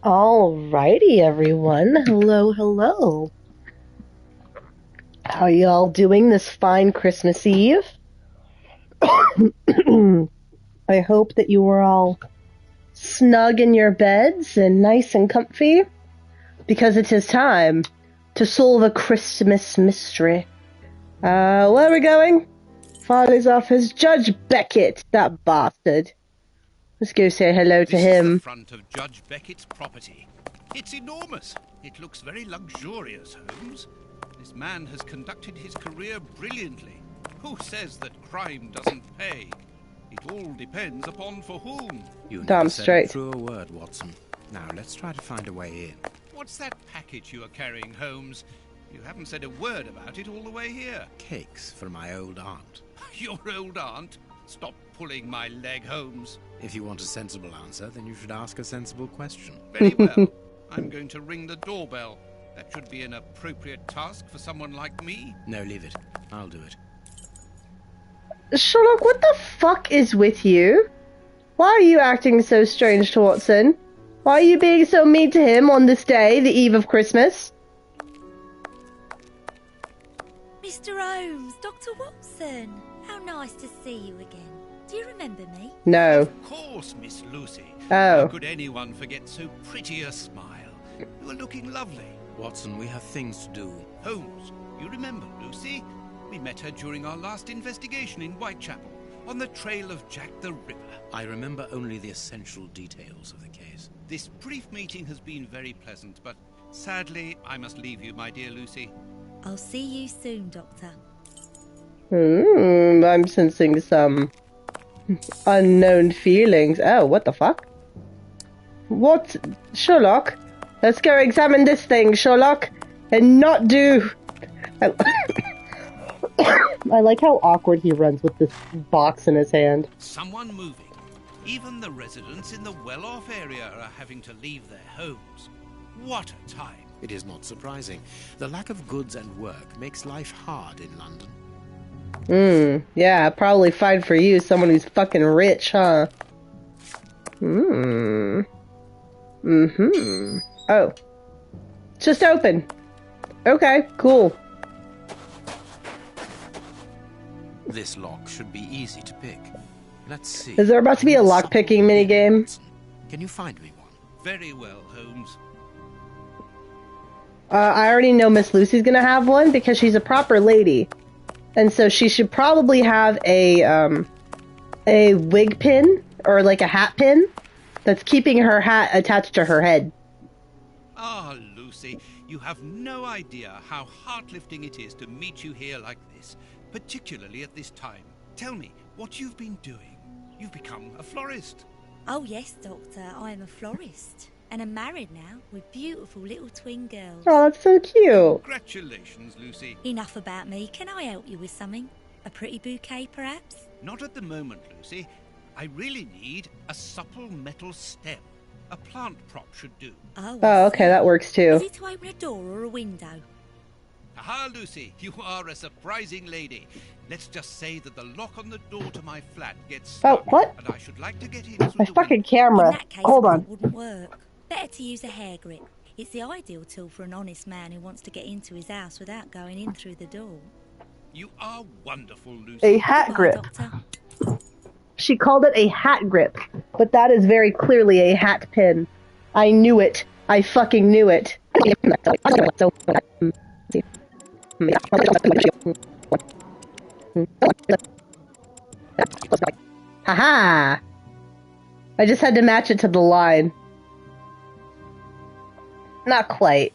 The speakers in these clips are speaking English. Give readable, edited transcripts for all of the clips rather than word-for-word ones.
Alrighty, everyone. Hello, hello. How are you all doing this fine Christmas Eve? I hope that you are all snug in your beds and nice and comfy, because it is time to solve a Christmas mystery. Where are we going? Father's office. Judge Beckett, that bastard. Let's go say hello to him. This is the front of Judge Beckett's property. It's enormous. It looks very luxurious, Holmes. This man has conducted his career brilliantly. Who says that crime doesn't pay? It all depends upon for whom. You Damn never straight. said through a word, Watson. Now let's try to find a way in. What's that package you are carrying, Holmes? You haven't said a word about it all the way here. Cakes for my old aunt. Your old aunt? Stop pulling my leg, Holmes. If you want a sensible answer, then you should ask a sensible question. Very well. I'm going to ring the doorbell. That should be an appropriate task for someone like me. No, leave it. I'll do it. Sherlock, what the fuck is with you? Why are you acting so strange to Watson? Why are you being so mean to him on this day, the eve of Christmas? Mr. Holmes, Dr. Watson, how nice to see you again. Do you remember me? No. Of course, Miss Lucy. Oh. How could anyone forget so pretty a smile? You are looking lovely. Watson, we have things to do. Holmes, you remember Lucy? We met her during our last investigation in Whitechapel, on the trail of Jack the Ripper. I remember only the essential details of the case. This brief meeting has been very pleasant, but sadly, I must leave you, my dear Lucy. I'll see you soon, Doctor. I'm sensing some unknown feelings. Oh, what the fuck? What? Sherlock? Let's go examine this thing, Sherlock, and not do... I like how awkward he runs with this box in his hand. Someone moving. Even the residents in the well-off area are having to leave their homes. What a time. It is not surprising. The lack of goods and work makes life hard in London. Yeah, probably fine for you, someone who's fucking rich, huh? Oh. Just open. Okay, cool. This lock should be easy to pick. Let's see. Is there about to be a lockpicking minigame? Can you find me one? Very well, Holmes. I already know Miss Lucy's gonna have one because she's a proper lady. And so she should probably have a wig pin, or like a hat pin, that's keeping her hat attached to her head. Ah, Lucy, you have no idea how heart-lifting it is to meet you here like this, particularly at this time. Tell me what you've been doing. You've become a florist. Oh yes, Doctor, I am a florist. And I'm married now, with beautiful little twin girls. Oh, that's so cute. Congratulations, Lucy. Enough about me. Can I help you with something? A pretty bouquet, perhaps? Not at the moment, Lucy. I really need a supple metal stem. A plant prop should do. Oh, okay, that works too. Is it to open a door or a window? Aha, Lucy, you are a surprising lady. Let's just say that the lock on the door to my flat gets stuck. Oh, what? And I should like to get in through My the fucking window. camera. In that case, Hold it on. wouldn't work. Better to use a hair grip. It's the ideal tool for an honest man who wants to get into his house without going in through the door. You are wonderful, Lucy. A hat Goodbye, grip. Doctor. She called it a hat grip, but that is very clearly a hat pin. I knew it. I fucking knew it. Haha! I just had to match it to the line. Not quite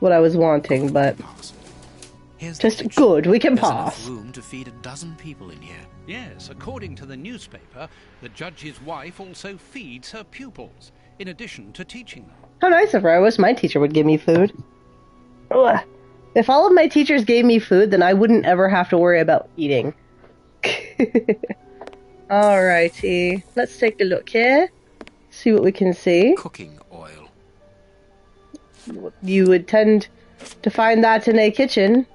what I was wanting, but Here's the just picture. good. We can There's pass. enough room to feed a dozen people in here. Yes, according to the newspaper, the judge's wife also feeds her pupils, in addition to teaching them. How nice of her. I wish my teacher would give me food. Ugh. If all of my teachers gave me food, then I wouldn't ever have to worry about eating. Alrighty. Let's take a look here. See what we can see. Cooking oil. You would tend to find that in a kitchen.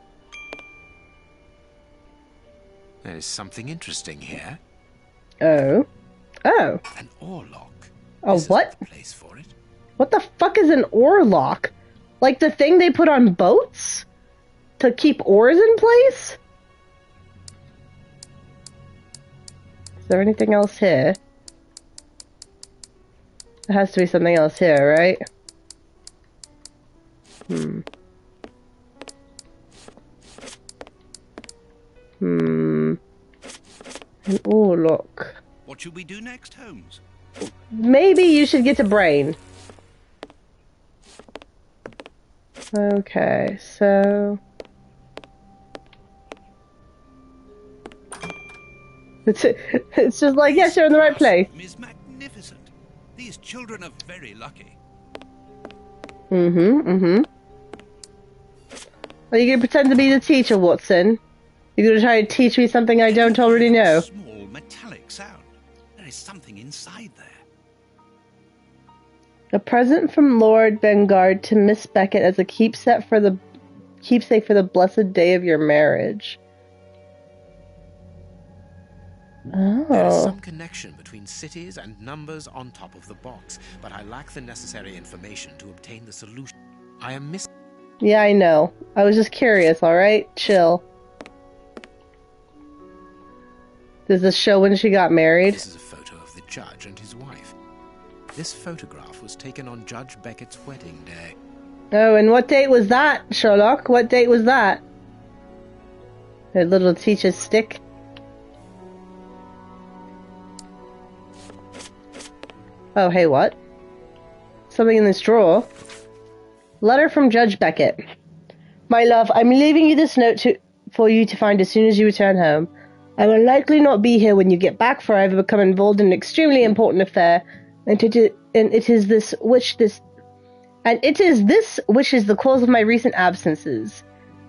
There is something interesting here. Oh. Oh. An oar lock. Oh, This is what? not the place for it. What the fuck is an oarlock? Like the thing they put on boats? To keep oars in place? Is there anything else here? There has to be something else here, right? An oarlock. What should we do next, Holmes? Maybe you should get a brain. Okay, so... It's just like, yes, you're in the right place. Is magnificent. These children are very lucky. Are you gonna pretend to be the teacher, Watson? You're gonna try to teach me something I don't already know? Small metallic sound. There is something inside there. A present from Lord Vanguard to Miss Beckett as a keepsake for the blessed day of your marriage. Oh. There is some connection between cities and numbers on top of the box, but I lack the necessary information to obtain the solution. I am missing. Yeah, I know. I was just curious, alright? Chill. Does this show when she got married? This is a photo of the judge and his wife. This photograph was taken on Judge Beckett's wedding day. Oh, and what date was that, Sherlock? What date was that? Her little teacher's stick? Oh, hey, what? Something in this drawer. Letter from Judge Beckett. My love, I'm leaving you this note for you to find as soon as you return home. I will likely not be here when you get back, for I have become involved in an extremely important affair, and it is this which is the cause of my recent absences.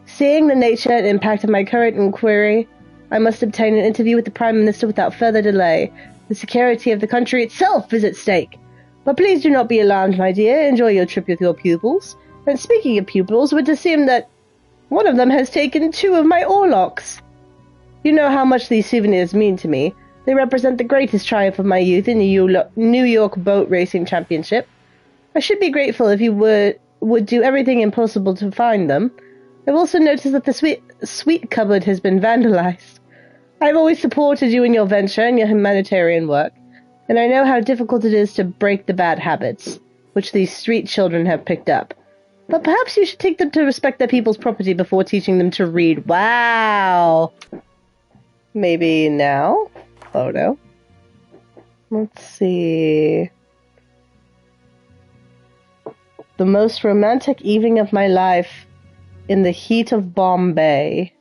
Seeing the nature and impact of my current inquiry, I must obtain an interview with the Prime Minister without further delay. The security of the country itself is at stake. But please do not be alarmed, my dear. Enjoy your trip with your pupils. And speaking of pupils, would assume that one of them has taken 2 of my oarlocks. You know how much these souvenirs mean to me. They represent the greatest triumph of my youth in the New York Boat Racing Championship. I should be grateful if you would do everything impossible to find them. I've also noticed that the sweet cupboard has been vandalized. I've always supported you in your venture and your humanitarian work, and I know how difficult it is to break the bad habits, which these street children have picked up. But perhaps you should take them to respect their people's property before teaching them to read. Wow! Maybe now? Photo. Let's see. The most romantic evening of my life in the heat of Bombay.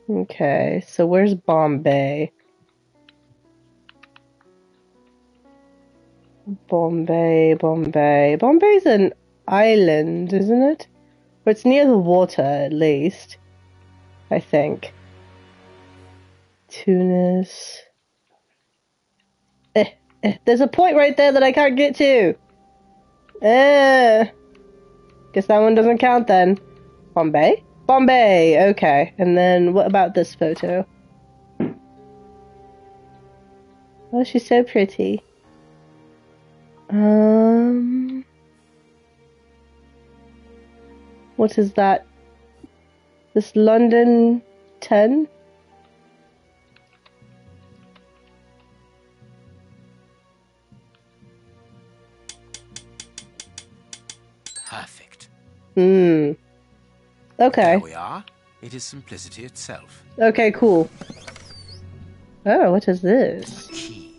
Okay, so where's Bombay? Bombay. Bombay's an island, isn't it? Or it's near the water, at least. I think. Tunis. There's a point right there that I can't get to. Guess that one doesn't count then. Bombay? Bombay, okay. And then what about this photo? Oh, she's so pretty. What is that? This London 10? Perfect. Okay. There we are. It is simplicity itself. Okay, cool. Oh, what is this? Key.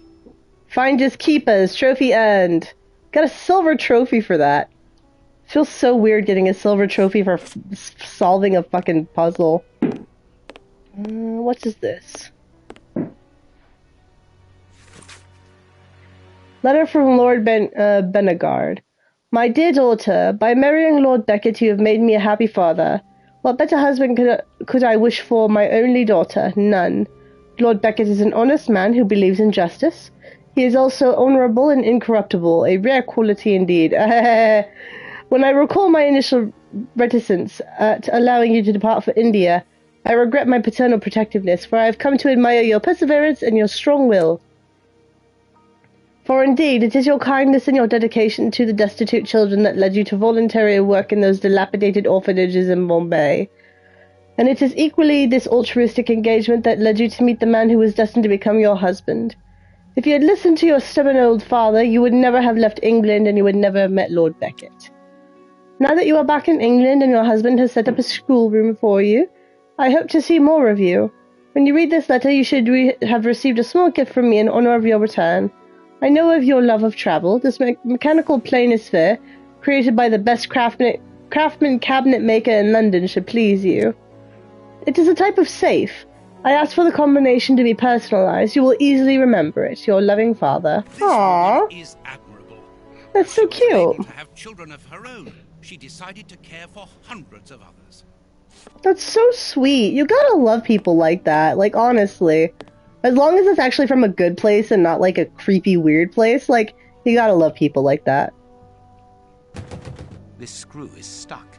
Finders keepers, trophy earned. Got a silver trophy for that. Feels so weird getting a silver trophy for solving a fucking puzzle. What is this? Letter from Lord Benegard. My dear daughter, by marrying Lord Beckett you have made me a happy father. What better husband could I wish for my only daughter? None. Lord Beckett is an honest man who believes in justice. He is also honourable and incorruptible, a rare quality indeed. When I recall my initial reticence at allowing you to depart for India, I regret my paternal protectiveness, for I have come to admire your perseverance and your strong will. For indeed, it is your kindness and your dedication to the destitute children that led you to voluntary work in those dilapidated orphanages in Bombay. And it is equally this altruistic engagement that led you to meet the man who was destined to become your husband. If you had listened to your stubborn old father, you would never have left England and you would never have met Lord Beckett. Now that you are back in England and your husband has set up a schoolroom for you, I hope to see more of you. When you read this letter, you should have received a small gift from me in honor of your return. I know of your love of travel. This mechanical planisphere, created by the best craftsman cabinet maker in London, should please you. It is a type of safe. I asked for the combination to be personalized. You will easily remember it. Your loving father. This Aww. woman is admirable. That's so She was able cute. to have children of her own. She decided to care for hundreds of others. That's so sweet. You gotta love people like that. Like, honestly. As long as it's actually from a good place and not like a creepy, weird place, like, you gotta love people like that. This screw is stuck.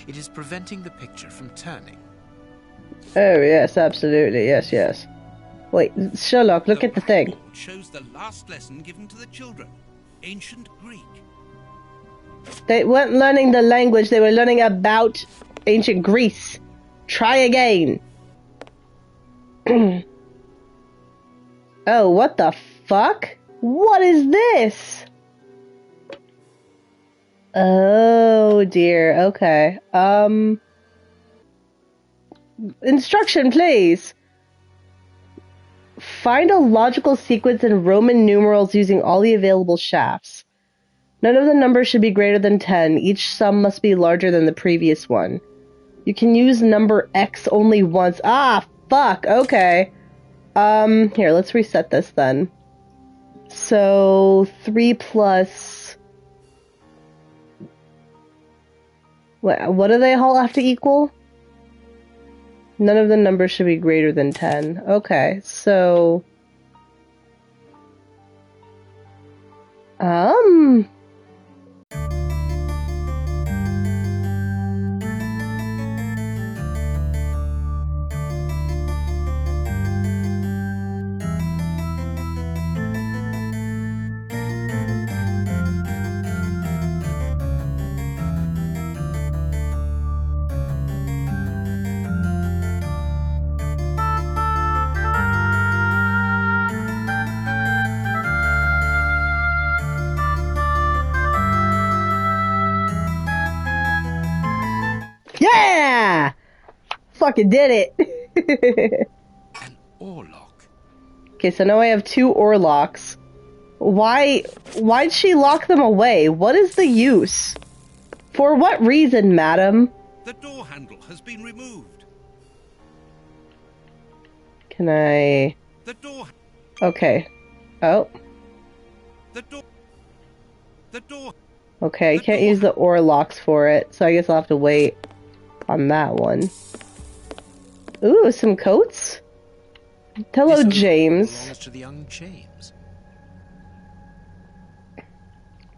It is preventing the picture from turning. Oh, yes, absolutely. Yes, yes. Wait, Sherlock, look at the thing. blackboard shows the last lesson given to the children. Ancient Greek. They weren't learning the language, they were learning about ancient Greece. Try again. Oh, what the fuck? What is this? Oh dear, okay. Instruction, please. Find a logical sequence in Roman numerals using all the available shafts. None of the numbers should be greater than 10. Each sum must be larger than the previous one. You can use number X only once. Ah, fuck, okay. Here, let's reset this then. So, 3 plus... What do they all have to equal? None of the numbers should be greater than 10. Okay, so... Yeah! Fucking did it! An oarlock. Okay, so now I have 2 oarlocks. Why'd she lock them away? What is the use? For what reason, madam? The door handle has been removed. Can I... The door... Okay. Oh. The door... The door... Okay, I can't use the oarlocks for it, so I guess I'll have to wait on that one. Ooh, some coats? Hello, This James. belongs to the young James.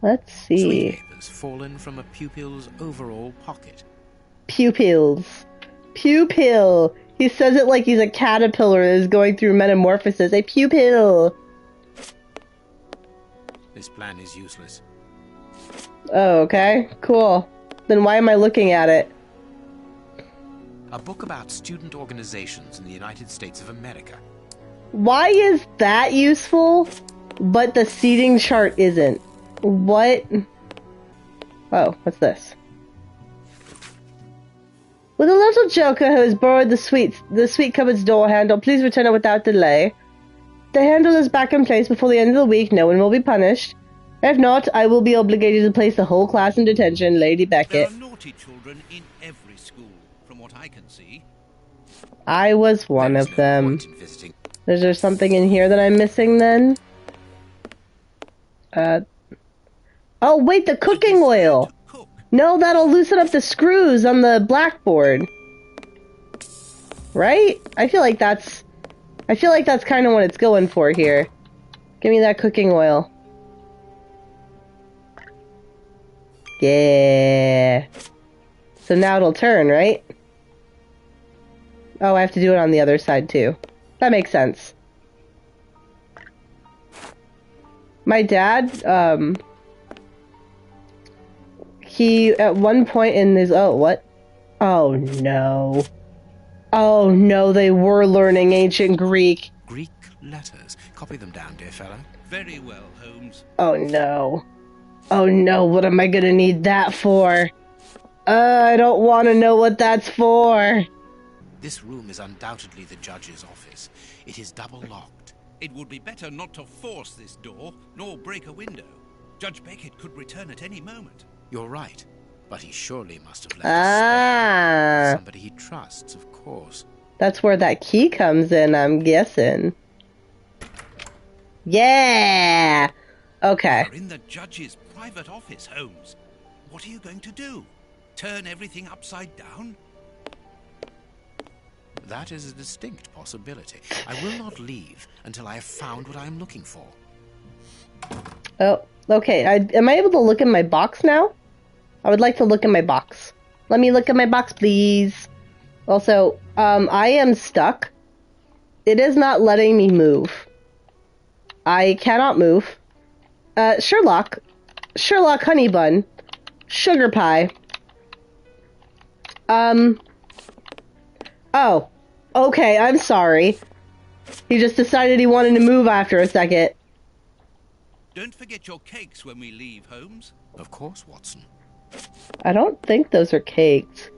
Let's see. Sweet papers fallen from a pupil's overall pocket. Pupils. Pupil! He says it like he's a caterpillar that is going through metamorphosis. A pupil! This plan is useless. Oh, okay. Cool. Then why am I looking at it? A book about student organizations in the United States of America. Why is that useful, but the seating chart isn't? What? Oh, what's this? With a little joker who has borrowed the sweet cupboard's door handle, please return it without delay. The handle is back in place before the end of the week. No one will be punished. If not, I will be obligated to place the whole class in detention, Lady There Beckett. are naughty children in every school, from what I can see. I was one There of is no them. point in visiting. Is there something in here that I'm missing then? Oh wait, the cooking oil! To cook. No, that'll loosen up the screws on the blackboard. Right? I feel like that's kind of what it's going for here. Give me that cooking oil. Yeah. So now it'll turn, right? Oh, I have to do it on the other side too. That makes sense. My dad, he, at one point in his, oh, what? Oh, no. Oh, no, they were learning ancient Greek. Greek letters. Copy them down, dear fellow. Very well, Holmes. Oh, no. Oh, no, what am I gonna need that for? I don't want to know what that's for. This room is undoubtedly the judge's office. It is double locked. It would be better not to force this door, nor break a window. Judge Beckett could return at any moment. You're right, but he surely must have left Ah. a spare. Somebody he trusts, of course. That's where that key comes in, I'm guessing. Yeah! Okay. We're in the judge's private office, Holmes. What are you going to do? Turn everything upside down? That is a distinct possibility. I will not leave until I have found what I am looking for. Oh, okay. Am I able to look in my box now? I would like to look in my box. Let me look at my box, please. Also, I am stuck. It is not letting me move. I cannot move. Sherlock honey bun, sugar pie. Oh, okay, I'm sorry. He just decided he wanted to move after a second. Don't forget your cakes when we leave, Holmes. Of course, Watson. I don't think those are cakes.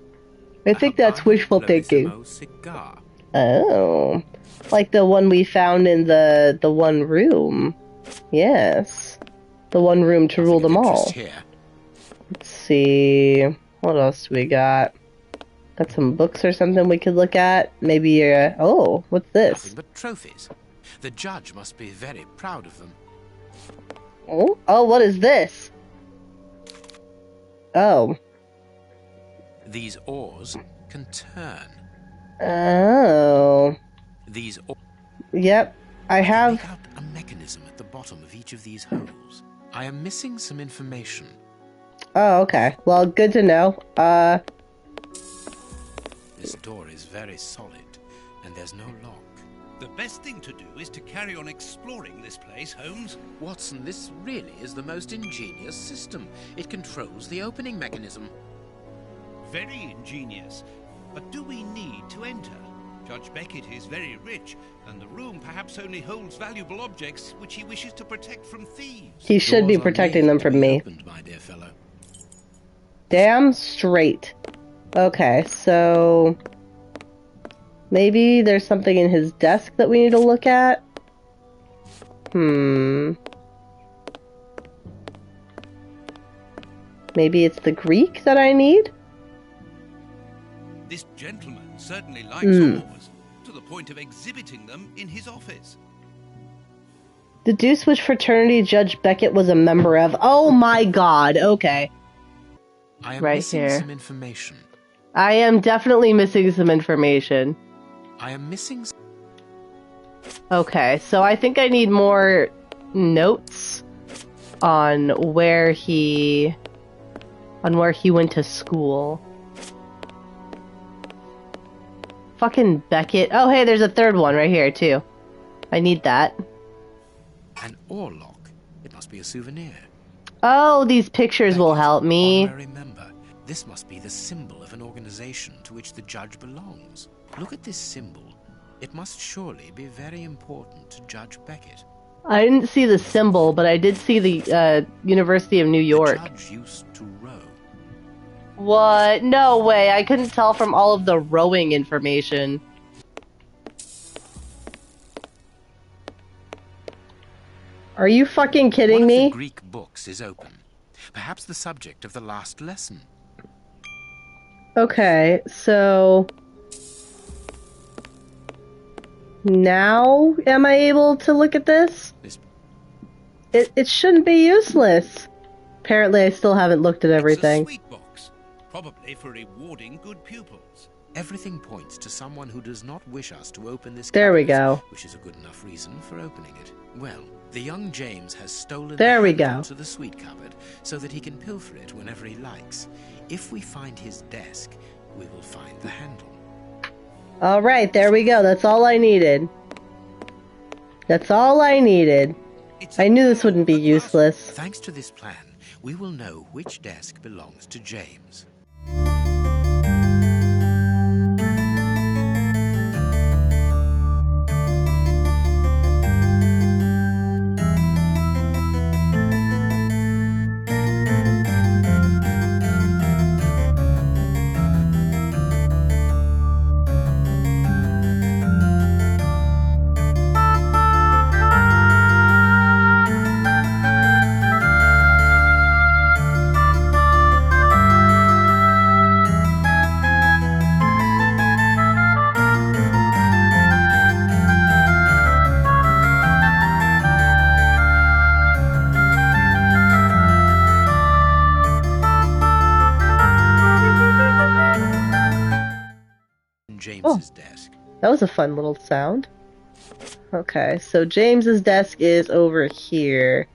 I think that's wishful thinking. Cigar. Oh, like the one we found in the one room. Yes, the one room to rule them all. Here. Let's see, what else do we got? Got some books or something we could look at. Maybe oh, what's this? Nothing but trophies. The judge must be very proud of them. Oh, what is this? Oh. These oars can turn. Oh. These oars... Yep, I have... Take out a mechanism at the bottom of each of these holes. I am missing some information. Oh, okay. Well, good to know. This door is very solid, and there's no lock. The best thing to do is to carry on exploring this place, Holmes. Watson, this really is the most ingenious system. It controls the opening mechanism. Very ingenious. But do we need to enter? Judge Beckett is very rich, and the room perhaps only holds valuable objects which he wishes to protect from thieves. He should be protecting them from me. Opened, my dear fellow. Damn straight. Okay, so... maybe there's something in his desk that we need to look at? Maybe it's the Greek that I need? This gentleman certainly likes oars, to the point of exhibiting them in his office. Deduce which fraternity Judge Beckett was a member of. Oh my god, okay. I am Right missing here. some information. I am definitely missing some information. I am missing... Okay, so I think I need more notes on where he went to school. Fucking Beckett. Oh, hey, there's a third one right here, too. I need that. An oar lock. It must be a souvenir. Oh, these pictures will help me. Honorary member. This must be the symbol of an organization to which the judge belongs. Look at this symbol. It must surely be very important to Judge Beckett. I didn't see the symbol, but I did see the University of New York. The judge used to row. What? No way. I couldn't tell from all of the rowing information. Are you fucking kidding One me? of the Greek books is open. Perhaps the subject of the last lesson. Okay, so... now am I able to look at this? It shouldn't be useless. Apparently I still haven't looked at everything. It's a sweet box, probably for rewarding good pupils. Everything points to someone who does not wish us to open this There we cabinet, go. which is a good enough reason for opening it. Well, the young James has stolen There we the handle go. to the sweet cupboard so that he can pilfer it whenever he likes. If we find his desk, we will find the handle. Alright, there we go. That's all I needed. That's all I needed. I knew this wouldn't be useless. Thanks to this plan, we will know which desk belongs to James. James's desk. That was a fun little sound. Okay, so James's desk is over here.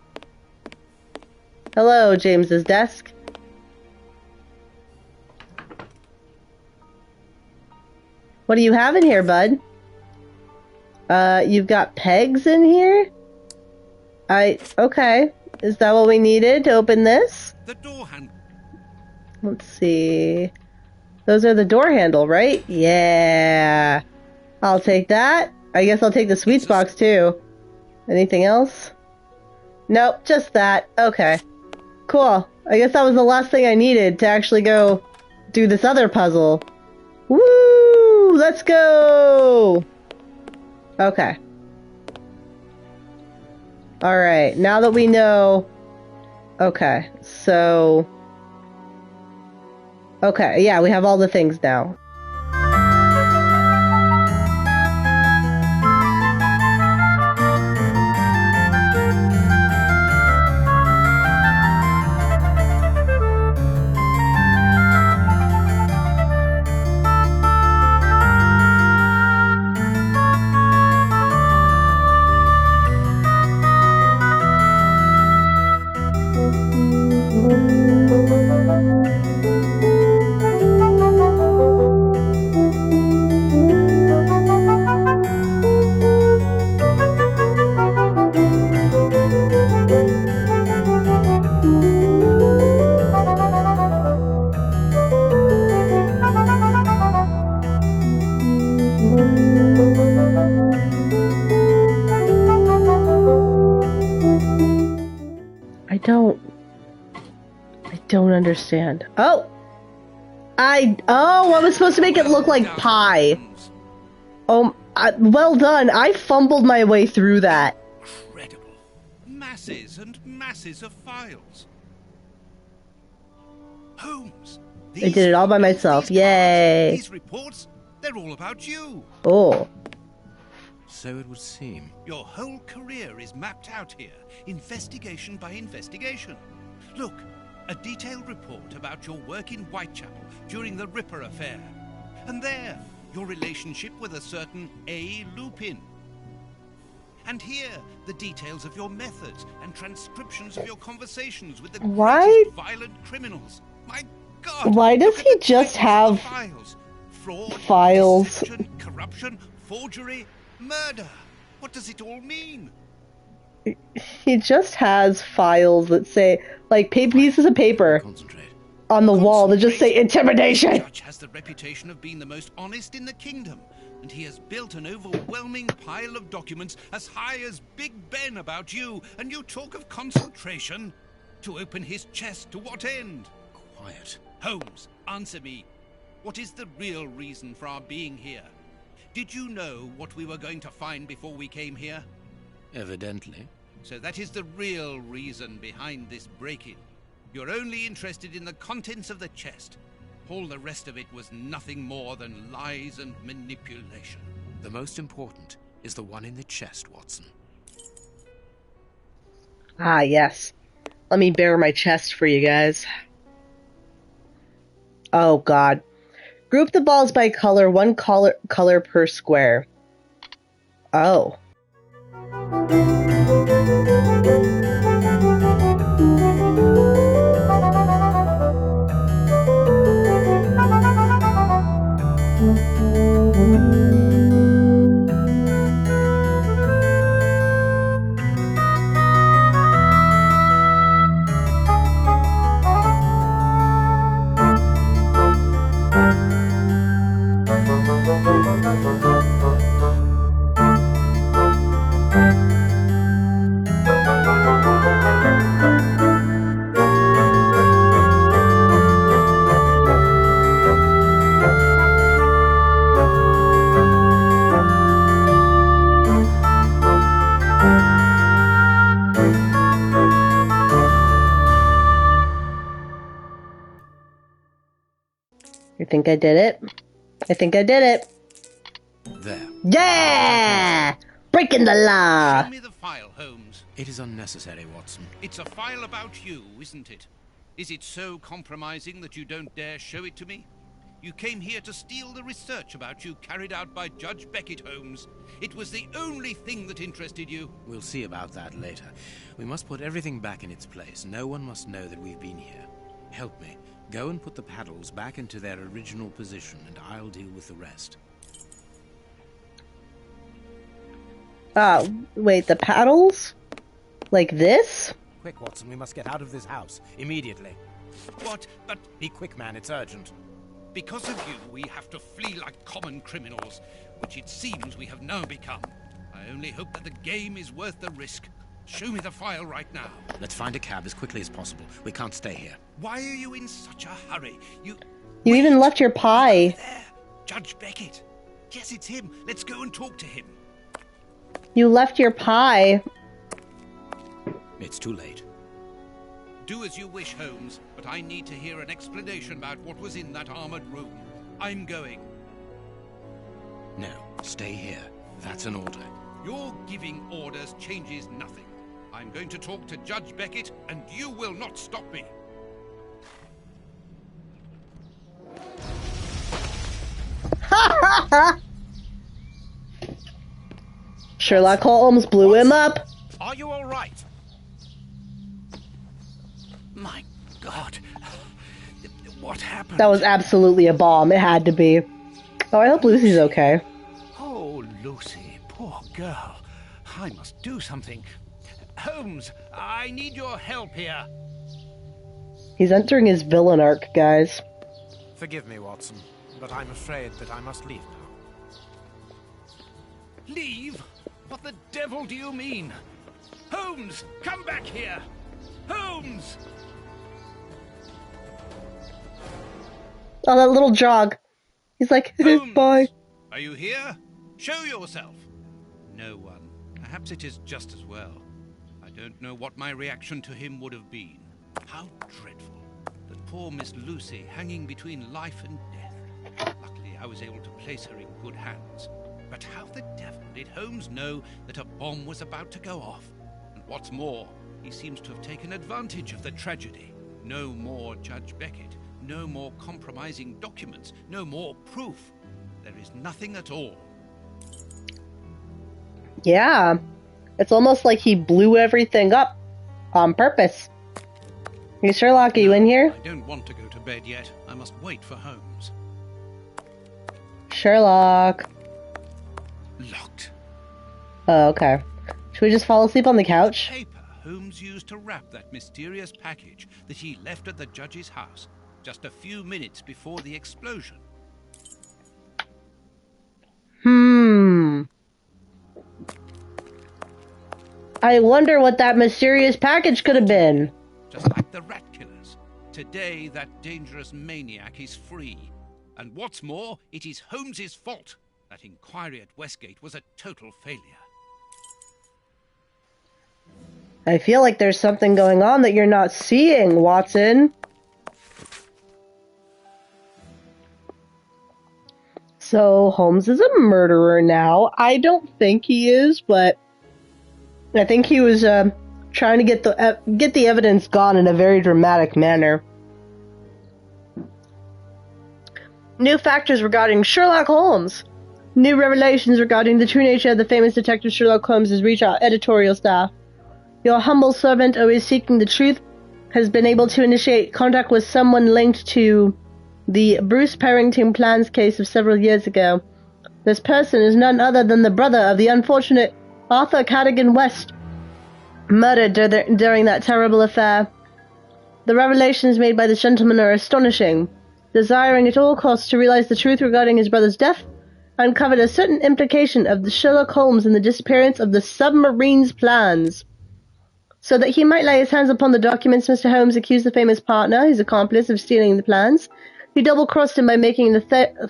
Hello, James's desk. What do you have in here, bud? You've got pegs in here? Okay. Is that what we needed to open this? The door handle. Let's see. Those are the door handle, right? Yeah. I'll take that. I guess I'll take the sweets box too. Anything else? Nope, just that. Okay. Cool. I guess that was the last thing I needed to actually go do this other puzzle. Woo! Let's go! Okay. Alright, now that we know... Okay, so... Okay, yeah, we have all the things now. I don't understand. Oh! I was supposed to make it look like pie. Well done. I fumbled my way through that. Incredible. Masses and masses of files. Holmes. I did it all by myself. Yay. These reports, they're all about you. Oh. So it would seem. Your whole career is mapped out here, investigation by investigation. Look, a detailed report about your work in Whitechapel during the Ripper affair. And there, your relationship with a certain A. Lupin. And here, the details of your methods and transcriptions of your conversations with the greatest violent criminals. My God! Why does he just have files? Fraud, files? deception, corruption, forgery, murder. What does it all mean? He just has files that say, like, pieces of paper on the wall that just say intimidation. The judge has the reputation of being the most honest in the kingdom, and he has built an overwhelming pile of documents as high as Big Ben about you, and you talk of concentration. To open his chest to what end? Quiet. Holmes, answer me. What is the real reason for our being here? Did you know what we were going to find before we came here? Evidently. So that is the real reason behind this break-in. You're only interested in the contents of the chest. All the rest of it was nothing more than lies and manipulation. The most important is the one in the chest, Watson. Ah, yes. Let me bare my chest for you guys. Oh, God. Group the balls by color, one color per square. Oh. You think I did it? I think I did it. There. Yeah! Breaking the law! Show me the file, Holmes. It is unnecessary, Watson. It's a file about you, isn't it? Is it so compromising that you don't dare show it to me? You came here to steal the research about you carried out by Judge Beckett, Holmes. It was the only thing that interested you. We'll see about that later. We must put everything back in its place. No one must know that we've been here. Help me. Go and put the paddles back into their original position, and I'll deal with the rest. Wait, the paddles? Like this? Quick, Watson, we must get out of this house. Immediately. What? But Be quick, man, it's urgent. because of you, we have to flee like common criminals, which it seems we have now become. I only hope that the game is worth the risk. Show me the file right now. Let's find a cab as quickly as possible. We can't stay here. Why are you in such a hurry? You even left your pie. There, Judge Beckett. Yes, it's him. Let's go and talk to him. You left your pie. It's too late. Do as you wish, Holmes, but I need to hear an explanation about what was in that armored room. I'm going. No, stay here. That's an order. Your giving orders changes nothing. I'm going to talk to Judge Beckett, and you will not stop me. Sherlock Holmes blew him up. Are you all right? My God. What happened? That was absolutely a bomb. It had to be. Oh, I hope Lucy's okay. Oh, Lucy, poor girl. I must do something. Holmes, I need your help here. He's entering his villain arc, guys. Forgive me, Watson, but I'm afraid that I must leave now. Leave? What the devil do you mean? Holmes, come back here! Holmes! Oh, that little jog. He's like, Holmes, bye. are you here? Show yourself. No one. Perhaps it is just as well. I don't know what my reaction to him would have been. How dreadful. That poor Miss Lucy hanging between life and death. Luckily, I was able to place her in good hands. But how the devil did Holmes know that a bomb was about to go off? And what's more, he seems to have taken advantage of the tragedy. No more Judge Beckett. No more compromising documents. No more proof. There is nothing at all. Yeah. It's almost like he blew everything up on purpose. Hey, Sherlock, are you in here? I don't want to go to bed yet. I must wait for Holmes. Sherlock. Locked. Oh, okay. Should we just fall asleep on the couch? Paper Holmes used to wrap that mysterious package that he left at the judge's house just a few minutes before the explosion. I wonder what that mysterious package could have been. Just like the rat killers. Today, that dangerous maniac is free. And what's more, it is Holmes's fault. That inquiry at Westgate was a total failure. I feel like there's something going on that you're not seeing, Watson. So, Holmes is a murderer now. I don't think he is, but I think he was trying to get the evidence gone in a very dramatic manner. New factors regarding Sherlock Holmes. New revelations regarding the true nature of the famous detective Sherlock Holmes has reached our editorial staff. Your humble servant, always seeking the truth, has been able to initiate contact with someone linked to the Bruce Parrington Plans case of several years ago. This person is none other than the brother of the unfortunate Arthur Cadogan West, murdered during that terrible affair. The revelations made by this gentleman are astonishing. Desiring at all costs to realize the truth regarding his brother's death, uncovered a certain implication of the Sherlock Holmes in the disappearance of the submarine's plans. So that he might lay his hands upon the documents, Mr. Holmes accused the famous partner, his accomplice, of stealing the plans. He double-crossed him by making the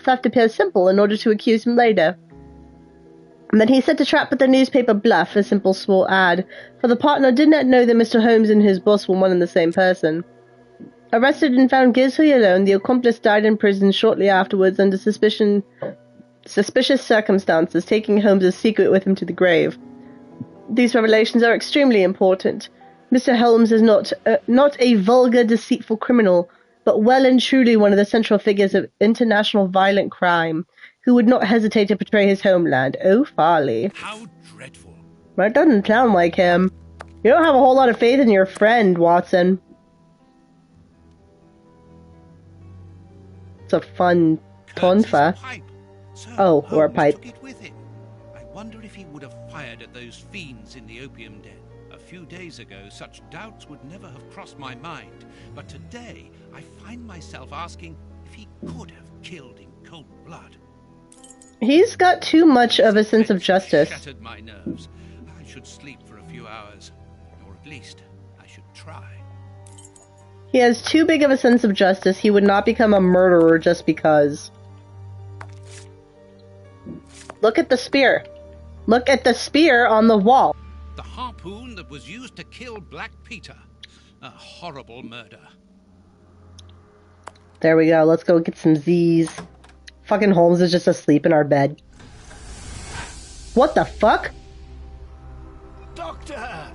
theft appear simple in order to accuse him later. And then he set a trap with the newspaper bluff, a simple small ad, for the partner did not know that Mr. Holmes and his boss were one and the same person. Arrested and found guilty alone, the accomplice died in prison shortly afterwards under suspicious circumstances, taking Holmes' secret with him to the grave. These revelations are extremely important. Mr. Holmes is not a vulgar, deceitful criminal, but well and truly one of the central figures of international violent crime, who would not hesitate to betray his homeland. Oh, Farley. How dreadful. That doesn't sound like him. You don't have a whole lot of faith in your friend, Watson. It's a fun tonfa. Oh, or a pipe. Took it with him. I wonder if he would have fired at those fiends in the opium den. A few days ago, such doubts would never have crossed my mind. But today, I find myself asking if he could have killed in cold blood. He's got too much of a sense of justice. Shattered my nerves. I should sleep for a few hours. Or at least, I should try. He has too big of a sense of justice. He would not become a murderer just because. Look at the spear. Look at the spear on the wall. The harpoon that was used to kill Black Peter. A horrible murder. There we go. Let's go get some Z's. Fucking Holmes is just asleep in our bed. What the fuck? Doctor!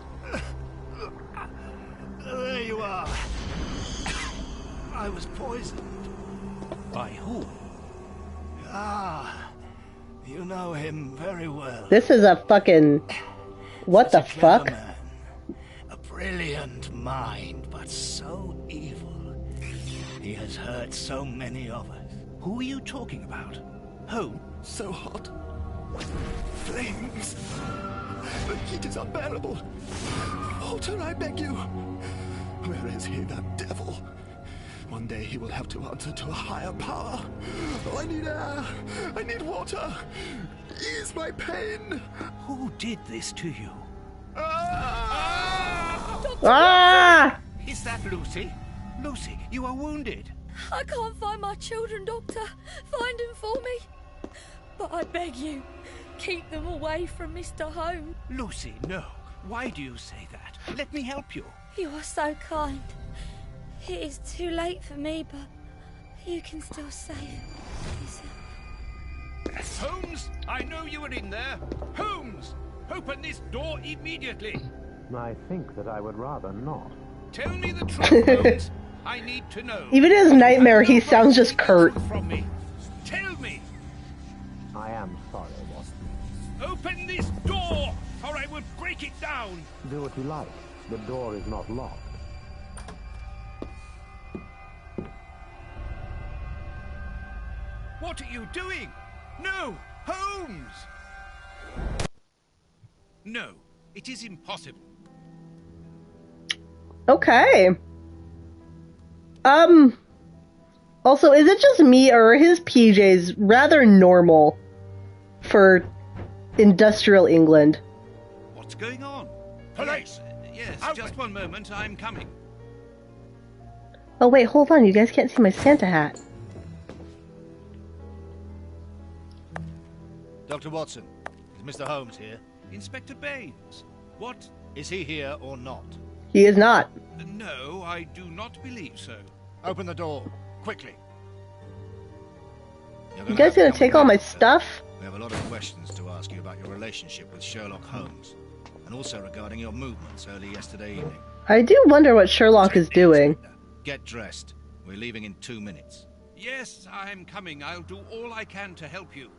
There you are. I was poisoned. By who? Ah, you know him very well. This is a fucking... What the fuck? Man. A brilliant mind, but so evil. He has hurt so many of us. Who are you talking about? Who? So hot. Flames. The heat is unbearable. Walter, I beg you. Where is he, that devil? One day he will have to answer to a higher power. Oh, I need air. I need water. Ease my pain. Who did this to you? Ah! Is that Lucy? Lucy, you are wounded. I can't find my children, Doctor. Find them for me. But I beg you, keep them away from Mr. Holmes. Lucy, no. Why do you say that? Let me help you. You are so kind. It is too late for me, but you can still save yourself. Holmes, I know you are in there. Holmes, open this door immediately. I think that I would rather not. Tell me the truth, Holmes. I need to know. Even in his nightmare, he sounds just curt. From me. Tell me. I am sorry, Watson. Open this door, or I will break it down. Do what you like. The door is not locked. What are you doing? No, Holmes! No, it is impossible. Okay. Also, is it just me, or are his PJs rather normal for industrial England? What's going on? Police! Yes, Out just with- one moment, I'm coming. Oh wait, hold on, you guys can't see my Santa hat. Dr. Watson, is Mr. Holmes here? Inspector Baines, what? Is he here or not? He is not. No, I do not believe so. Open the door, quickly. You guys gonna take all my stuff? We have a lot of questions to ask you about your relationship with Sherlock Holmes, and also regarding your movements early yesterday evening. I do wonder what Sherlock is doing. Get dressed. We're leaving in 2 minutes. Yes, I'm coming. I'll do all I can to help you.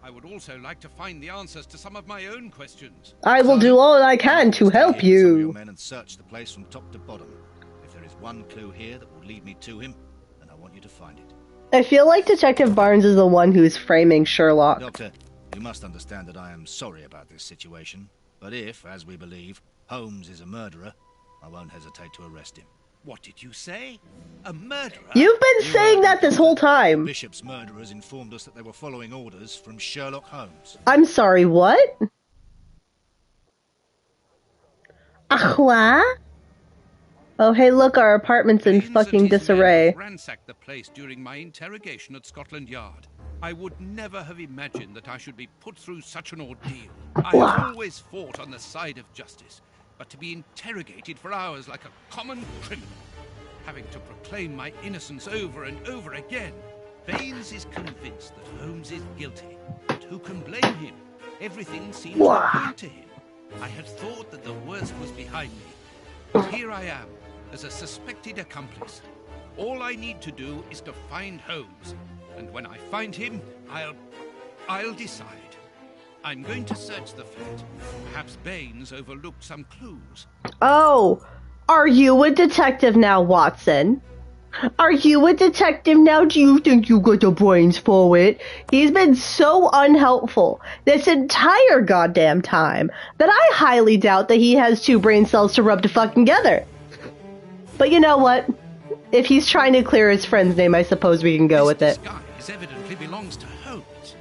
I would also like to find the answers to some of my own questions. I will do all I can to help Stay here with some of your you. men and search the place from top to bottom. If there is one clue here that will lead me to him, then I want you to find it. I feel like Detective Barnes is the one who's framing Sherlock. Doctor, you must understand that I am sorry about this situation, but if, as we believe, Holmes is a murderer, I won't hesitate to arrest him. What did you say? A murderer? You've been saying that this whole time. Bishop's murderers informed us that they were following orders from Sherlock Holmes. I'm sorry, what? What? Oh, hey, look, our apartment's in Baines fucking and his disarray. men ransacked the place during my interrogation at Scotland Yard. I would never have imagined that I should be put through such an ordeal. I have always fought on the side of justice, but to be interrogated for hours like a common criminal, having to proclaim my innocence over and over again. Baines is convinced that Holmes is guilty, but who can blame him? Everything seems to point to him. I had thought that the worst was behind me, but here I am, as a suspected accomplice. All I need to do is to find Holmes, and when I find him, I'll decide. I'm going to search the flat. Perhaps Baines overlooked some clues. Oh, are you a detective now, Watson? Are you a detective now? Do you think you got the brains for it? He's been so unhelpful this entire goddamn time that I highly doubt that he has 2 brain cells to rub to fucking together. But you know what? If he's trying to clear his friend's name, I suppose we can go with it. This disguise evidently belongs to Holmes.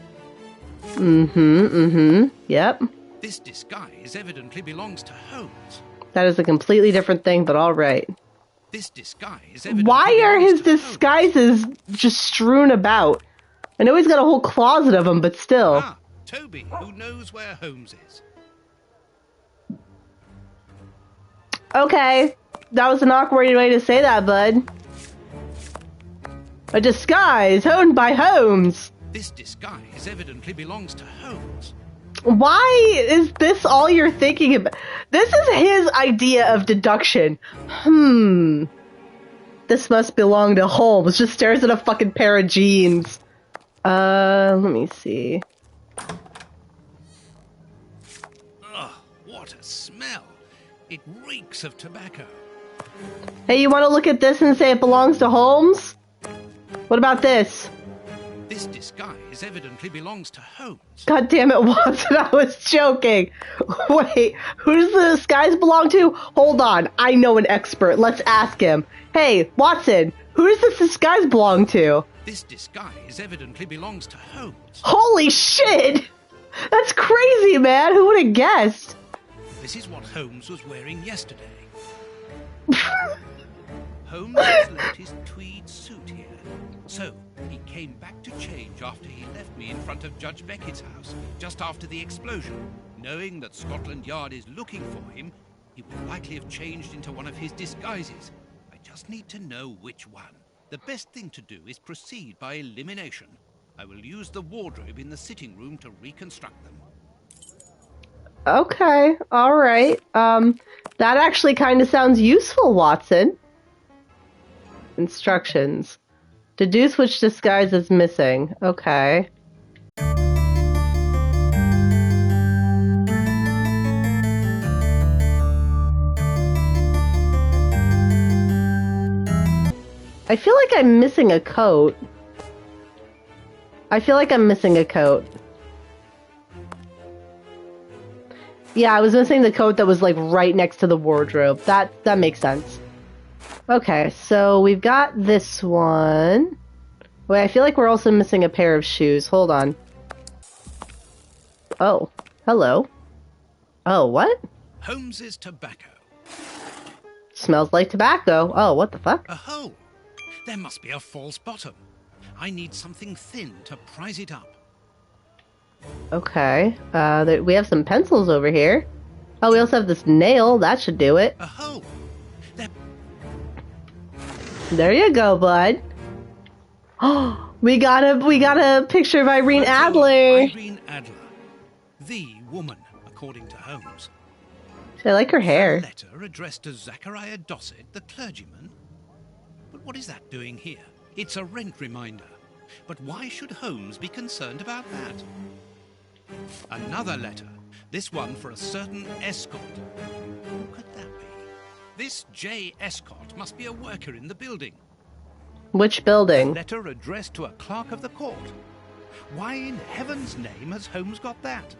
Yep. This disguise evidently belongs to Holmes. That is a completely different thing, but alright. This disguise evidently Why are belongs his to Holmes. disguises just strewn about? I know he's got a whole closet of them, but still. Ah, Toby, who knows where Holmes is. Okay, that was an awkward way to say that, bud. A disguise honed by Holmes. This disguise evidently belongs to Holmes. Why is this all you're thinking about? This is his idea of deduction. This must belong to Holmes. Just stares at a fucking pair of jeans. Let me see. Ugh, what a smell. It reeks of tobacco. Hey, you want to look at this and say it belongs to Holmes? What about this? This disguise evidently belongs to Holmes. God damn it, Watson, I was joking. Wait, who does the disguise belong to? Hold on, I know an expert. Let's ask him. Hey, Watson, who does this disguise belong to? This disguise evidently belongs to Holmes. Holy shit! That's crazy, man. Who would have guessed? This is what Holmes was wearing yesterday. Holmes has left his tweed suit here. So, he came back to change after he left me in front of Judge Beckett's house, just after the explosion. Knowing that Scotland Yard is looking for him, he would likely have changed into one of his disguises. I just need to know which one. The best thing to do is proceed by elimination. I will use the wardrobe in the sitting room to reconstruct them. Okay, alright. That actually kind of sounds useful, Watson. Instructions. Deduce which disguise is missing. Okay. I feel like I'm missing a coat. Yeah, I was missing the coat that was like right next to the wardrobe. That makes sense. Okay, so we've got this one. Wait, I feel like we're also missing a pair of shoes. Hold on. Oh, hello. Oh, what? Holmes's tobacco. Smells like tobacco. Oh, what the fuck? A hole. There must be a false bottom. I need something thin to prise it up. Okay. We have some pencils over here. Oh, we also have this nail. That should do it. A hole. There you go, bud. Oh, we got a picture of Irene Adler. Irene Adler. The woman, according to Holmes. I like her hair. A letter addressed to Zachariah Dossett, the clergyman. But what is that doing here? It's a rent reminder. But why should Holmes be concerned about that? Another letter. This one for a certain Escott. Who could that be? This J. Escott must be a worker in the building. Which building? A letter addressed to a clerk of the court. Why in heaven's name has Holmes got that?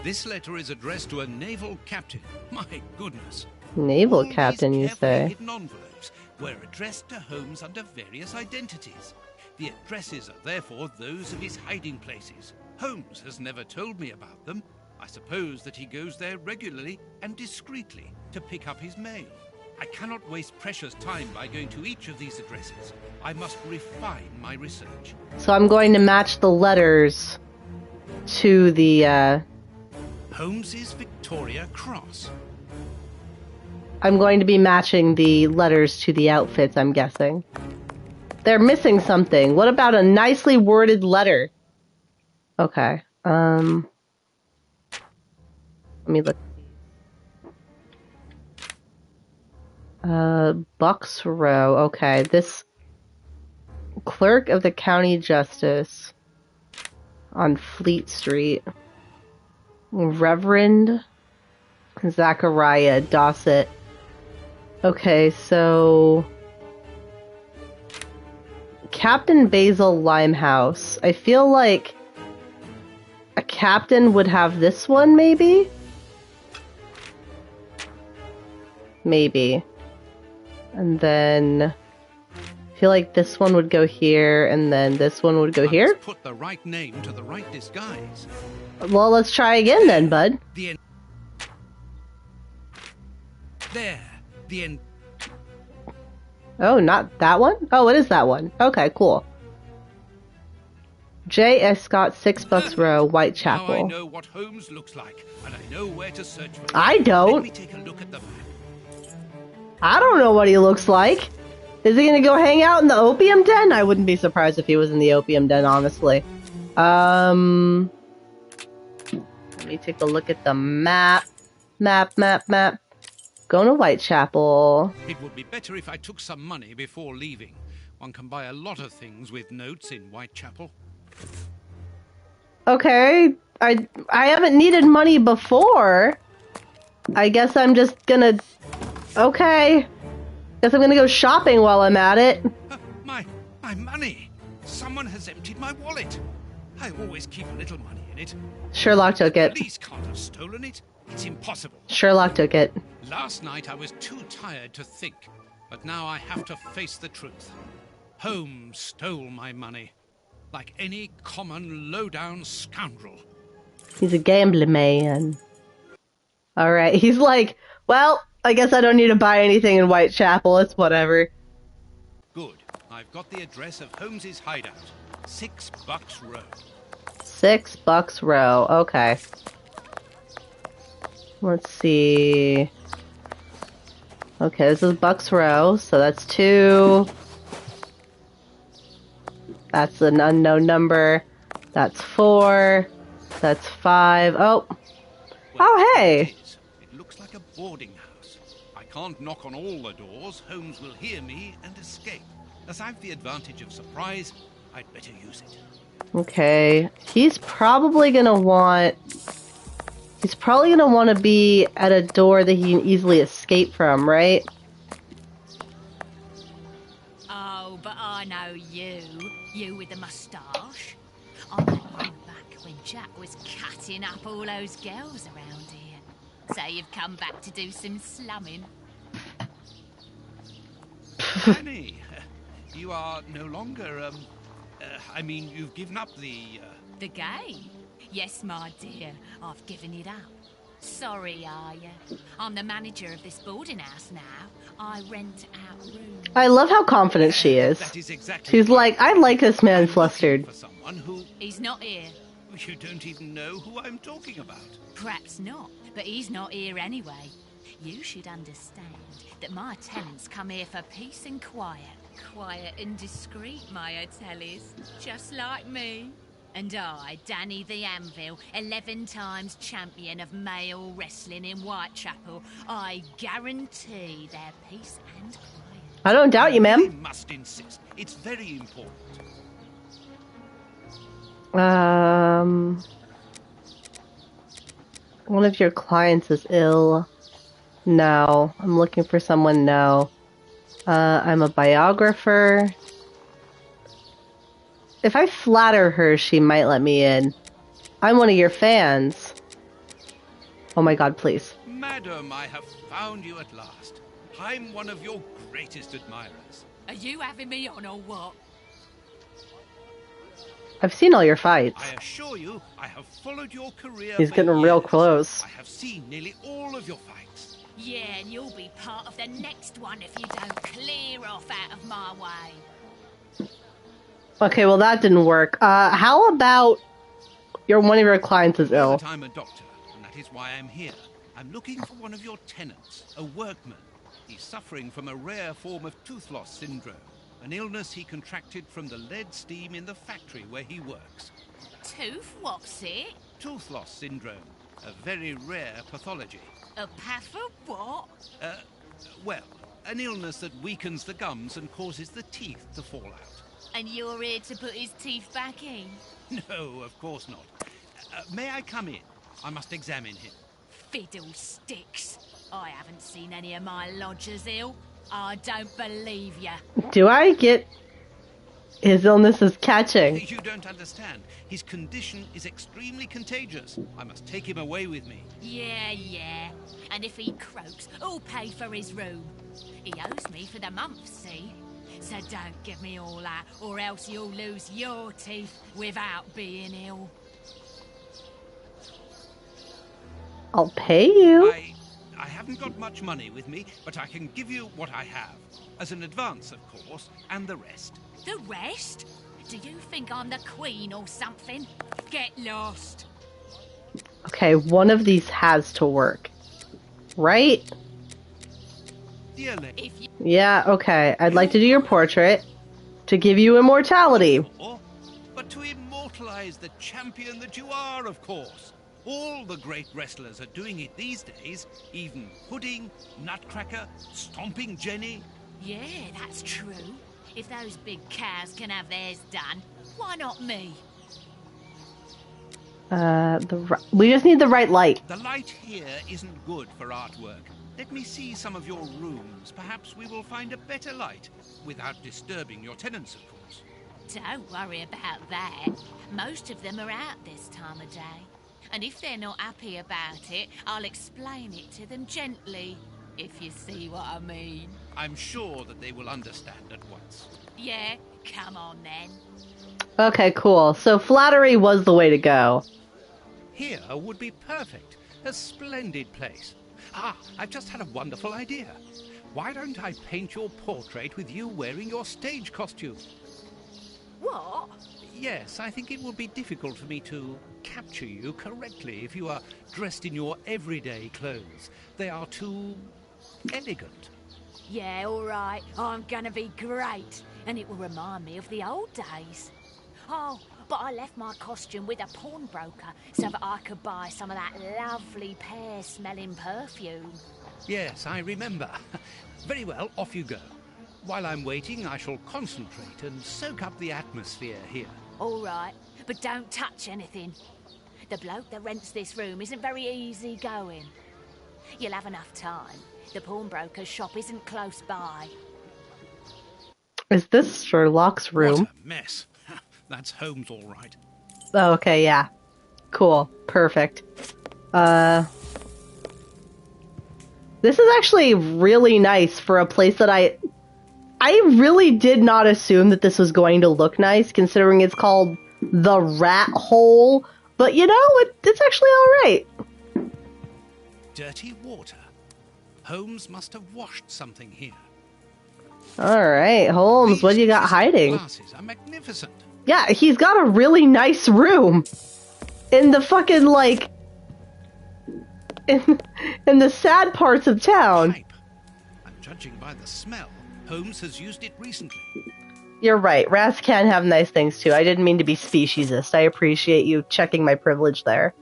This letter is addressed to a naval captain. My goodness. Naval All captain, these you carefully say? hidden envelopes. envelopes were addressed to Holmes under various identities. The addresses are therefore those of his hiding places. Holmes has never told me about them. I suppose that he goes there regularly and discreetly to pick up his mail. I cannot waste precious time by going to each of these addresses. I must refine my research. So I'm going to match the letters to the, Holmes's Victoria Cross. I'm going to be matching the letters to the outfits, I'm guessing. They're missing something. What about a nicely worded letter? Okay. Let me look. Bucks Row. Okay, this clerk of the county justice on Fleet Street. Reverend Zachariah Dossett. Okay, so Captain Basil Limehouse. I feel like a captain would have this one, maybe? Maybe. And then I feel like this one would go here, and then this one would go here. Put the right name to the right disguise. Well, let's try again then, bud. Oh, not that one? Oh, it is that one. Okay, cool. J. S. Scott, 6 Bucks Row, Whitechapel. Now I know what Holmes looks like, and I know where to search for him. I don't. Let me take a look at the map. I don't know what he looks like. Is he gonna go hang out in the opium den? I wouldn't be surprised if he was in the opium den, honestly. Let me take a look at the map. Map. Going to Whitechapel. It would be better if I took some money before leaving. One can buy a lot of things with notes in Whitechapel. Okay, I haven't needed money before. I guess I'm just gonna... Okay. Guess I'm gonna go shopping while I'm at it. My money! Someone has emptied my wallet. I always keep a little money in it. Sherlock took it. Police can't have stolen it. It's impossible. Sherlock took it. Last night I was too tired to think, but now I have to face the truth. Holmes stole my money, like any common low-down scoundrel. He's a gambling man. Alright, he's like, well, I guess I don't need to buy anything in Whitechapel, it's whatever. Good. I've got the address of Holmes's hideout. 6 Bucks Row. 6 Bucks Row, okay. Let's see. Okay, this is Bucks Row, so that's 2. That's an unknown number. That's 4. That's 5. Oh. Oh, hey! It looks like a boarding house. I can't knock on all the doors. Holmes will hear me and escape. As I've the advantage of surprise, I'd better use it. Okay. He's probably gonna want to be at a door that he can easily escape from, right? Oh, but I know you. You with the moustache. I met you back when Jack was cutting up all those girls around here. So you've come back to do some slumming. Annie, you are no longer, you've given up the... The game? Yes, my dear, I've given it up. Sorry, are you? I'm the manager of this boarding house now. I rent out rooms. I love how confident she is. That is exactly She's like, I like this man flustered. for someone who... He's not here. You don't even know who I'm talking about. Perhaps not, but he's not here anyway. You should understand that my tenants come here for peace and quiet. Quiet and discreet, my Atellies. Just like me. And I, Danny the Anvil, 11 times champion of male wrestling in Whitechapel, I guarantee their peace and quiet. I don't doubt you, I ma'am. must insist. It's very important. One of your clients is ill. No. I'm looking for someone, no. I'm a biographer. If I flatter her, she might let me in. I'm one of your fans. Oh my god, please. Madam, I have found you at last. I'm one of your greatest admirers. Are you having me on or what? I've seen all your fights. I assure you, I have followed your career He's for getting years. real close. I have seen nearly all of your fights. Yeah, and you'll be part of the next one if you don't clear off out of my way. Okay, well that didn't work. How about one of your clients is Well, ill? that I'm a doctor, and that is why I'm here. I'm looking for one of your tenants, a workman. He's suffering from a rare form of tooth loss syndrome, an illness he contracted from the lead steam in the factory where he works. What's it? Tooth loss syndrome, a very rare pathology. A path of what? Well, an illness that weakens the gums and causes the teeth to fall out. And you're here to put his teeth back in? No, of course not. May I come in? I must examine him. Fiddlesticks. I haven't seen any of my lodgers ill. I don't believe ya. Do I get his illness is catching? You don't understand. His condition is extremely contagious. I must take him away with me. Yeah. And if he croaks, who'll pay for his room? He owes me for the month, see? So don't give me all that, or else you'll lose your teeth without being ill. I'll pay you. I haven't got much money with me, but I can give you what I have. As an advance, of course, and the rest. The rest? Do you think I'm the queen or something? Get lost. Okay, one of these has to work. Right? Dear lady, If you... Yeah, okay. I'd like to do your portrait to give you immortality. but to immortalize the champion that you are, of course. All the great wrestlers are doing it these days. Even Pudding, Nutcracker, Stomping Jenny. Yeah, that's true. If those big cows can have theirs done, why not me? We just need the right light. The light here isn't good for artwork. Let me see some of your rooms. Perhaps we will find a better light, without disturbing your tenants, of course. Don't worry about that. Most of them are out this time of day. And if they're not happy about it, I'll explain it to them gently, if you see what I mean. I'm sure that they will understand at once. Yeah, come on then. Okay, cool. So flattery was the way to go. Here would be perfect. A splendid place. I've just had a wonderful idea. Why don't I paint your portrait with you wearing your stage costume? What? Yes, I think it would be difficult for me to capture you correctly if you are dressed in your everyday clothes. They are too elegant. Yeah, all right. I'm gonna be great. And it will remind me of the old days. Oh, but I left my costume with a pawnbroker so that I could buy some of that lovely pear-smelling perfume. Yes, I remember. Very well, off you go. While I'm waiting, I shall concentrate and soak up the atmosphere here. All right, but don't touch anything. The bloke that rents this room isn't very easy going. You'll have enough time. The pawnbroker's shop isn't close by. Is this Sherlock's room? What a mess. That's Holmes, all right. Oh, okay, yeah. Cool. Perfect. This is actually really nice for a place that I really did not assume that this was going to look nice, considering it's called the Rat Hole. But you know, it's actually alright. Dirty water. Holmes must have washed something here. Alright, Holmes, what do you got hiding? Glasses are magnificent. Yeah, he's got a really nice room. In the fucking, like... In the sad parts of town. Pipe. And judging by the smell, Holmes has used it recently. You're right, rats can have nice things too. I didn't mean to be speciesist. I appreciate you checking my privilege there.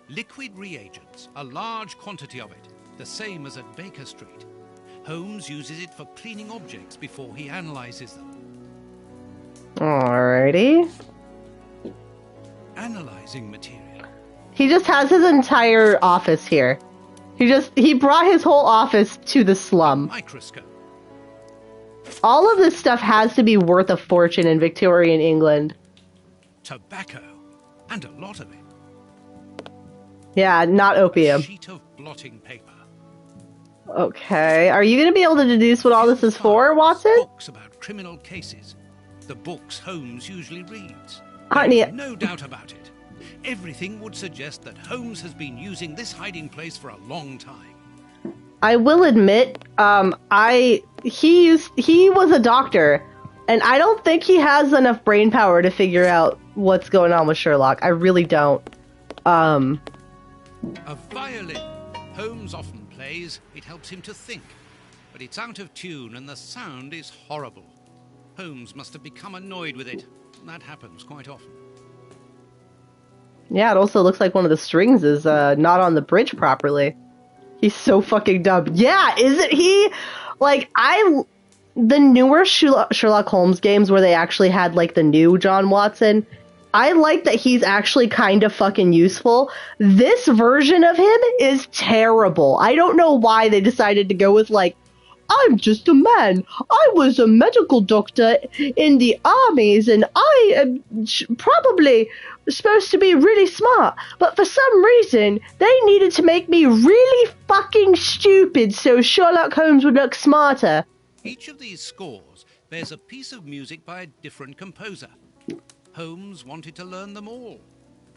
Liquid reagents, a large quantity of it, the same as at Baker Street. Holmes uses it for cleaning objects before he analyzes them. Alrighty. Analyzing material. He just has his entire office here. He brought his whole office to the slum. Microscope. All of this stuff has to be worth a fortune in Victorian England. Tobacco. And a lot of it. Yeah, not A opium. sheet of blotting paper. Okay. Are you going to be able to deduce what all this is for, Watson? Books about criminal cases. The books Holmes usually reads. Honey. There's no doubt about it. Everything would suggest that Holmes has been using this hiding place for a long time. I will admit, he was a doctor, and I don't think he has enough brain power to figure out what's going on with Sherlock. I really don't. A violin. Holmes often plays. It helps him to think. But it's out of tune and the sound is horrible. Holmes must have become annoyed with it. That happens quite often. Yeah, it also looks like one of the strings is not on the bridge properly. He's so fucking dumb. Yeah, isn't he? Like, the newer Sherlock Holmes games where they actually had, like, the new John Watson, I like that he's actually kind of fucking useful. This version of him is terrible. I don't know why they decided to go with, like, I'm just a man. I was a medical doctor in the armies, and I am probably supposed to be really smart. But for some reason, they needed to make me really fucking stupid so Sherlock Holmes would look smarter. Each of these scores bears a piece of music by a different composer. Holmes wanted to learn them all.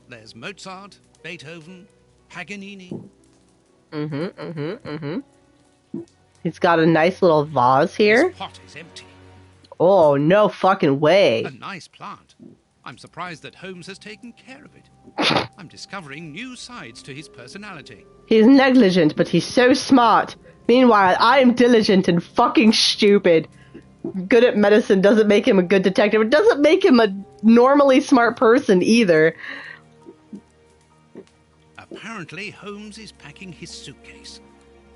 There's Mozart, Beethoven, Paganini. He's got a nice little vase here. This pot is empty. Oh, no fucking way. A nice plant. I'm surprised that Holmes has taken care of it. I'm discovering new sides to his personality. He's negligent, but he's so smart. Meanwhile, I am diligent and fucking stupid. Good at medicine doesn't make him a good detective. It doesn't make him a normally smart person either. Apparently, Holmes is packing his suitcase.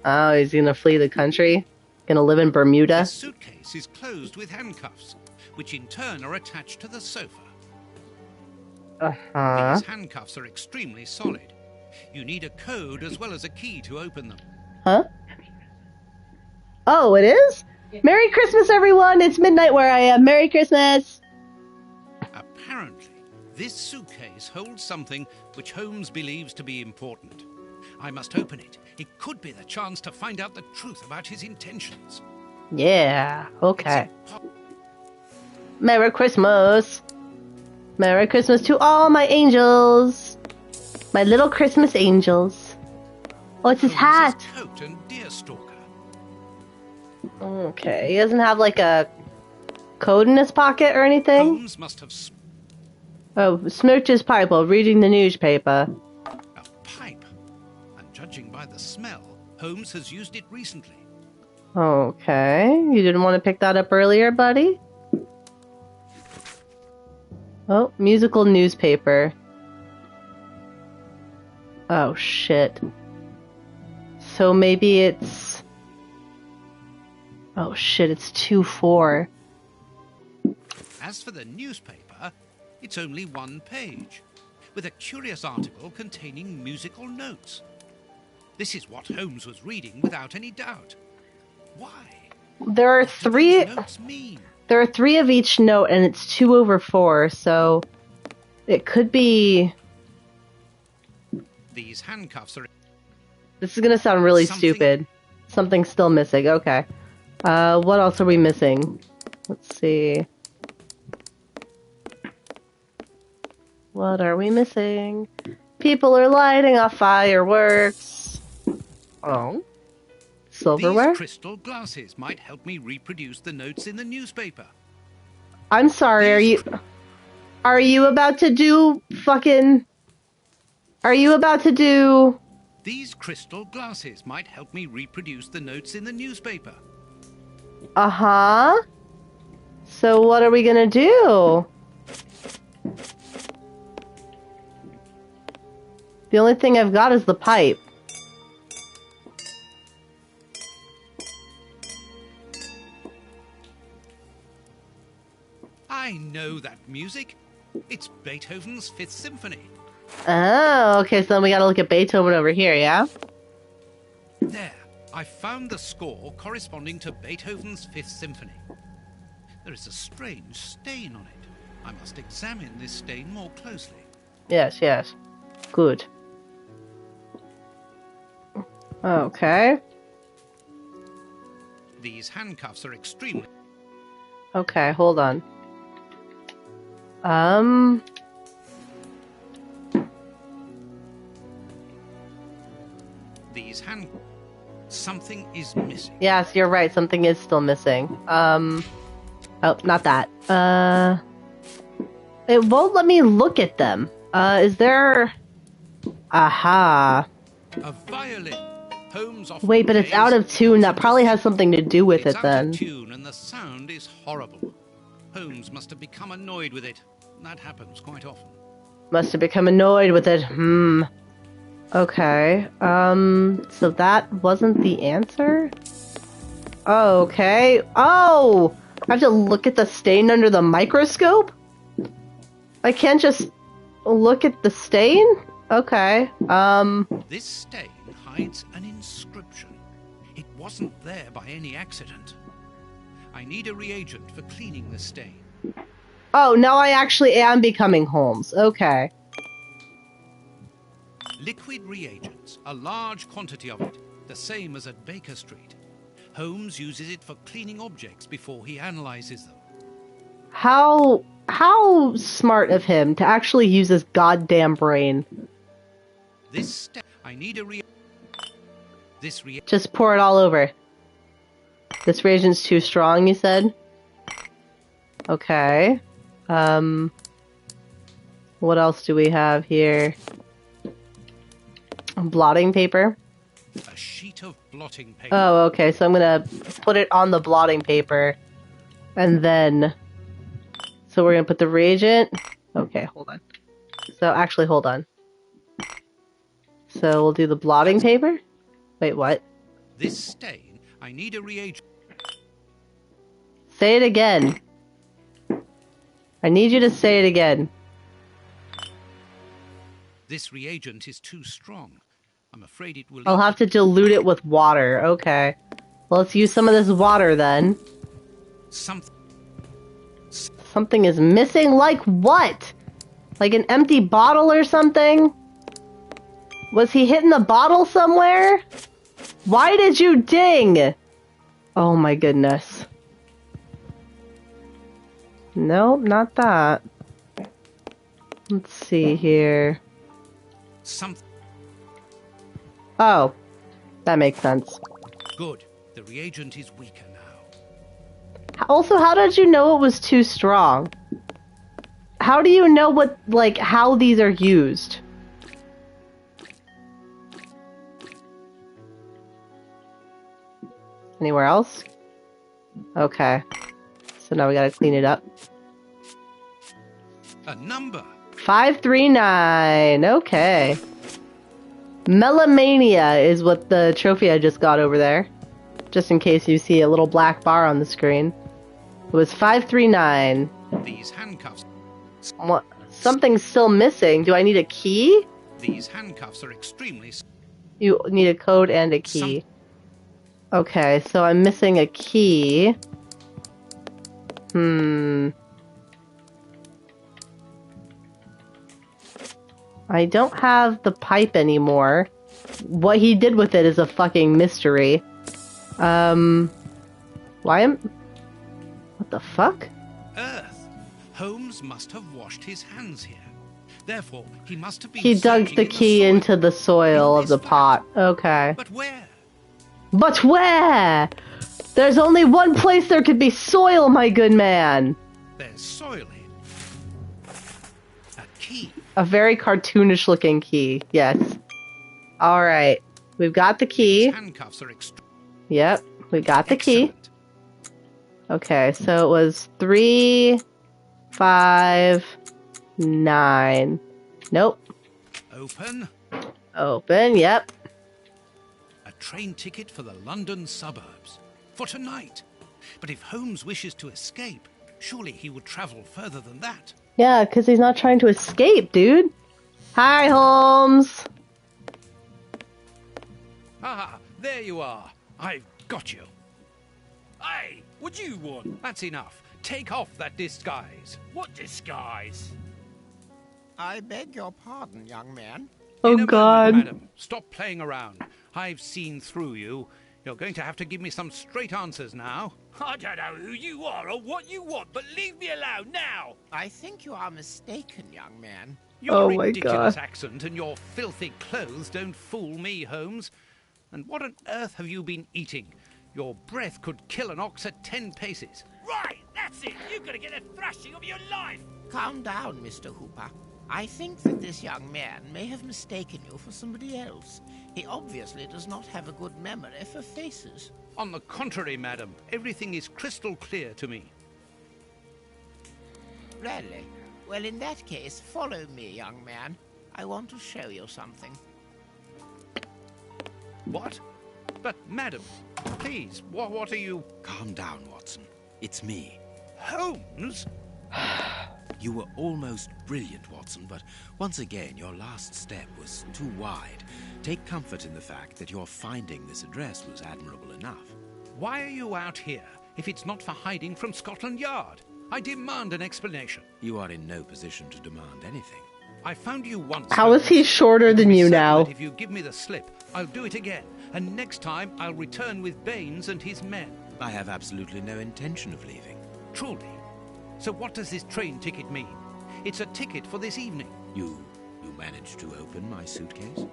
Oh, he's gonna flee the country? Gonna live in Bermuda? The suitcase is closed with handcuffs, which in turn are attached to the sofa. These handcuffs are extremely solid. You need a code as well as a key to open them. Huh? Oh, it is? Merry Christmas, everyone! It's midnight where I am. Merry Christmas! Apparently, this suitcase holds something which Holmes believes to be important. I must open it. It could be the chance to find out the truth about his intentions. Yeah, okay. Merry Christmas! Merry Christmas to all my angels! My little Christmas angels. Oh, it's his hat! Coat and deerstalker. Okay, he doesn't have like a code in his pocket or anything? Holmes must have smoked his pipe while reading the newspaper. A pipe. And judging by the smell, Holmes has used it recently. Okay, you didn't want to pick that up earlier, buddy? Oh, musical newspaper. Oh, shit. So maybe it's... Oh, shit, it's 2-4. As for the newspaper, it's only one page, with a curious article containing musical notes. This is what Holmes was reading without any doubt. Why? There are three... What do these notes mean? There are 3 of each note, and it's 2/4, so... It could be... These handcuffs are... This is gonna sound really stupid. Something's still missing, okay. What else are we missing? Let's see. What are we missing? People are lighting off fireworks. Oh. Silverware? These crystal glasses might help me reproduce the notes in the newspaper. I'm sorry, are you about to do fucking... Are you about to do... These crystal glasses might help me reproduce the notes in the newspaper. Uh-huh. So what are we gonna do? The only thing I've got is the pipe. I know that music. It's Beethoven's Fifth Symphony. Oh, okay, so then we gotta look at Beethoven over here, yeah? There, I found the score corresponding to Beethoven's Fifth Symphony. There is a strange stain on it. I must examine this stain more closely. Yes, yes. Good. Okay. These handcuffs are extremely... Okay, hold on. These hand... Something is missing. Yes, you're right. Something is still missing. Oh, not that. It won't let me look at them. Is there... Aha. A violin. Holmes often Wait, but it's plays- out of tune. That probably has something to do with It's it out then. of tune and the sound is horrible. Holmes must have become annoyed with it. That happens quite often. Must have become annoyed with it. Okay. So that wasn't the answer? Okay. Oh! I have to look at the stain under the microscope? I can't just look at the stain? Okay. This stain hides an inscription. It wasn't there by any accident. I need a reagent for cleaning the stain. Oh, now I actually am becoming Holmes. Okay. Liquid reagents, a large quantity of it, the same as at Baker Street. Holmes uses it for cleaning objects before he analyzes them. How smart of him to actually use his goddamn brain. This step, I need a reagent. Just pour it all over. This reagent's too strong, you said? Okay. What else do we have here? Blotting paper. A sheet of blotting paper. Oh, okay, so I'm gonna put it on the blotting paper. And then... So we're gonna put the reagent... Okay, hold on. So, actually, hold on. So we'll do the blotting paper? Wait, what? This stain, I need a reagent. Say it again. I need you to say it again. This reagent is too strong. I'm afraid it will... I'll have to dilute it with water. Okay. Well, let's use some of this water then. Something is missing? Like what? Like an empty bottle or something? Was he hitting the bottle somewhere? Why did you ding? Oh my goodness. Nope, not that. Let's see here. Oh, that makes sense. Good. The reagent is weaker now. Also, how did you know it was too strong? How do you know what, like, how these are used? Anywhere else? Okay. So now we gotta clean it up. A number. 539. Okay. Melamania is what the trophy I just got over there. Just in case you see a little black bar on the screen. It was 539. These handcuffs. What? Something's still missing. Do I need a key? These handcuffs are extremely... You need a code and a key. Okay, so I'm missing a key. I don't have the pipe anymore. What he did with it is a fucking mystery. Why am... What the fuck? Earth. Holmes must have washed his hands here. Therefore, he must have been... He dug the key into the soil of the pot. Okay. But where? But where? There's only one place there could be soil, my good man. There's soil here. A key. A very cartoonish looking key, yes. Alright. We've got the key. These handcuffs are Yep, we got the key. Okay, so it was 3, 5, 9. Nope. Open. Open, yep. A train ticket for the London suburbs. For tonight. But if Holmes wishes to escape, surely he would travel further than that. Yeah, because he's not trying to escape, dude. Hi, Holmes. Ah, there you are. I've got you. Hey, what do you want? That's enough. Take off that disguise. What disguise? I beg your pardon, young man. Oh, In a God. moment, madam. Stop playing around. I've seen through you. You're going to have to give me some straight answers now. I don't know who you are or what you want, but leave me alone now! I think you are mistaken, young man. Your Oh my ridiculous God. accent and your filthy clothes don't fool me, Holmes. And what on earth have you been eating? Your breath could kill an ox at 10 paces. Right, that's it! You're gonna get a thrashing of your life! Calm down, Mr. Hooper. I think that this young man may have mistaken you for somebody else. He obviously does not have a good memory for faces. On the contrary, madam, everything is crystal clear to me. Really? Well, in that case, follow me, young man. I want to show you something. What? But, madam, please, what are you... Calm down, Watson. It's me. Holmes? You were almost brilliant, Watson, but once again, your last step was too wide. Take comfort in the fact that your finding this address was admirable enough. Why are you out here if it's not for hiding from Scotland Yard? I demand an explanation. You are in no position to demand anything. I found you once. How is he shorter than you now? If you give me the slip, I'll do it again. And next time, I'll return with Baines and his men. I have absolutely no intention of leaving. Truly. So what does this train ticket mean? It's a ticket for this evening. You managed to open my suitcase?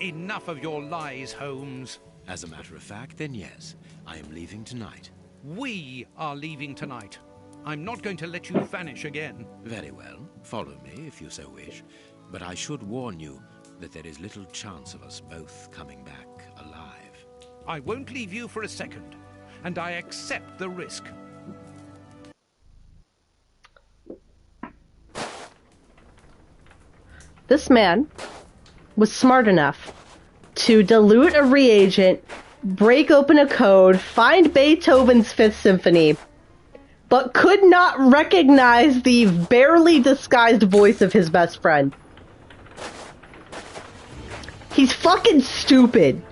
Enough of your lies, Holmes. As a matter of fact, then yes, I am leaving tonight. We are leaving tonight. I'm not going to let you vanish again. Very well, follow me if you so wish. But I should warn you that there is little chance of us both coming back alive. I won't leave you for a second, and I accept the risk. This man was smart enough to dilute a reagent, break open a code, find Beethoven's Fifth Symphony, but could not recognize the barely disguised voice of his best friend. He's fucking stupid.